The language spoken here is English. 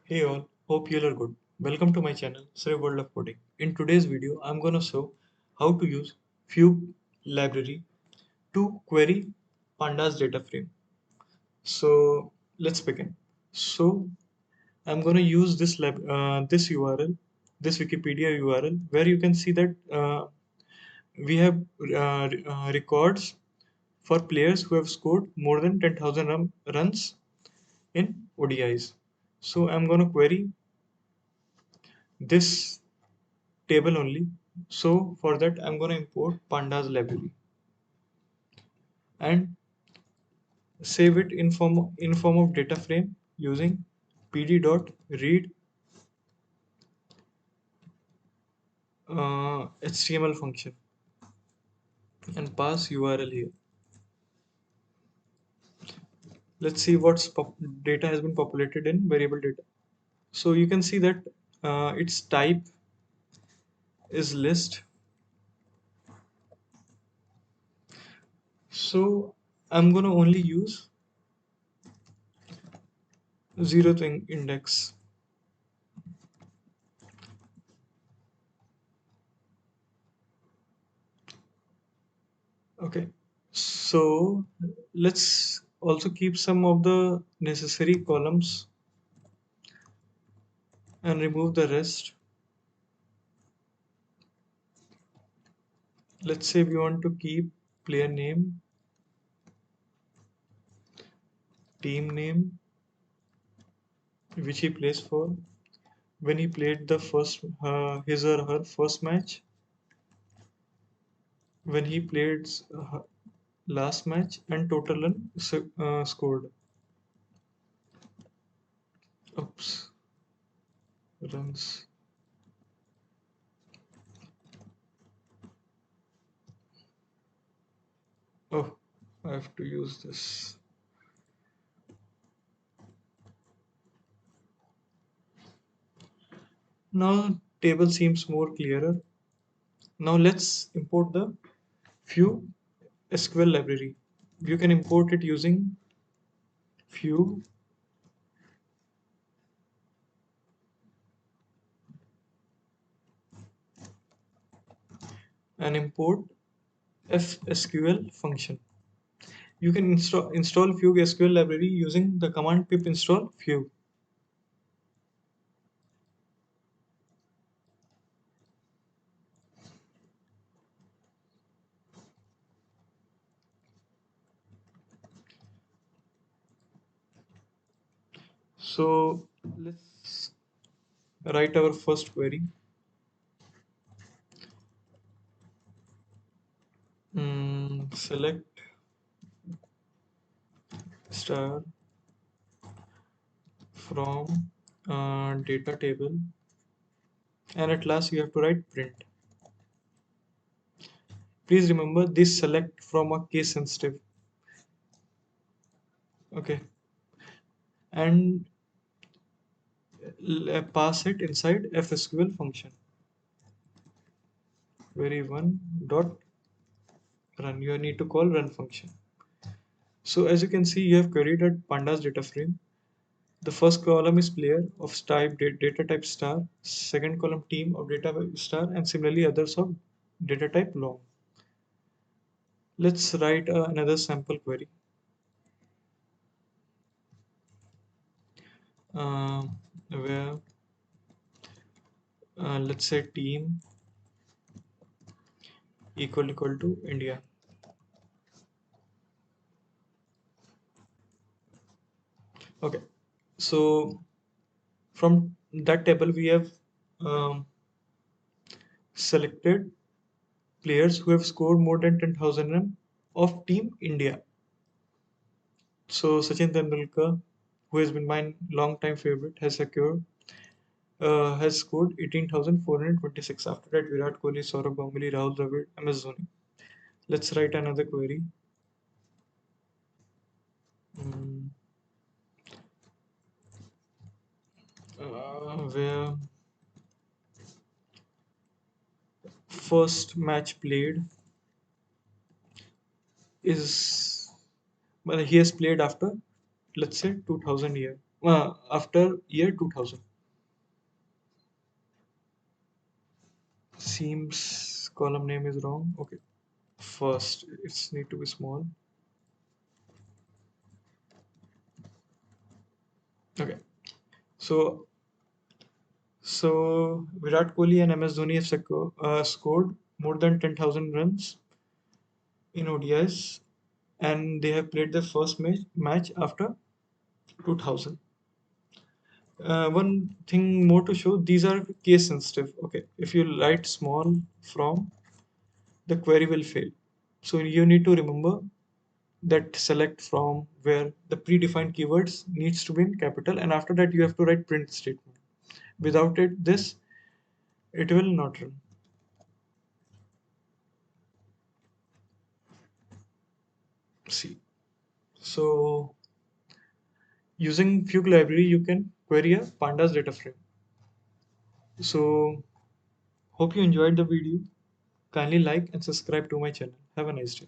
Hey all, hope you all are good. Welcome to my channel, Sri World of Coding. In today's video, I'm gonna show how to use Fugue library to query Pandas DataFrame. So let's begin. So I'm gonna use this URL, this Wikipedia URL, where you can see that we have records for players who have scored more than 10,000 runs in ODIs. So I'm gonna query this table only. So for that, I'm going to import pandas library and save it in form of data frame using pd.read HTML function and pass URL here. Let's see what's data has been populated in variable data. So you can see that its type is list. So I'm going to only use zeroth index. Okay, so let's also keep some of the necessary columns and remove the rest. Let's say we want to keep player name, team name, which he plays for, when he played the first his or her first match, when he played last match, and total run scored. Oops, runs. Oh, I have to use this. Now table seems more clearer. Now let's import the Fugue SQL library. You can import it using Fugue and import fsql function. You can install Fugue SQL library using the command pip install Fugue. So let's write our first query. Select star from data table, and at last you have to write print. Please remember this select from a case sensitive. Okay, and pass it inside fsql function. Query one dot run. You need to call run function. So as you can see, you have queried at pandas data frame. The first column is player of type data type star, second column team of data star, and similarly others of data type long. Let's write another sample query. Uh, where let's say team equal to India. Okay, so from that table we have um, selected players who have scored more than 10,000 run of Team India. So Sachin Tendulkar, who has been my long time favorite, has scored 18,426. After that, Virat Kohli, Saurabh Ganguly, Rahul Dravid, MS Dhoni. Let's write another query. Mm, where first match played is, well, he has played after, let's say, 2000 year after year 2000. Seems column name is wrong. Okay, first it's need to be small. Okay, so Virat Kohli and MS Dhoni have scored more than 10,000 runs in ODIs, and they have played their first match after 2000. One thing more to show, these are case sensitive. Okay, if you write small from, the query will fail. So you need to remember that select from where the predefined keywords needs to be in capital, and after that you have to write print statement. Without this, it will not run. See, so using Fugue library, you can query a pandas data frame. So hope you enjoyed the video. Kindly like and subscribe to my channel. Have a nice day.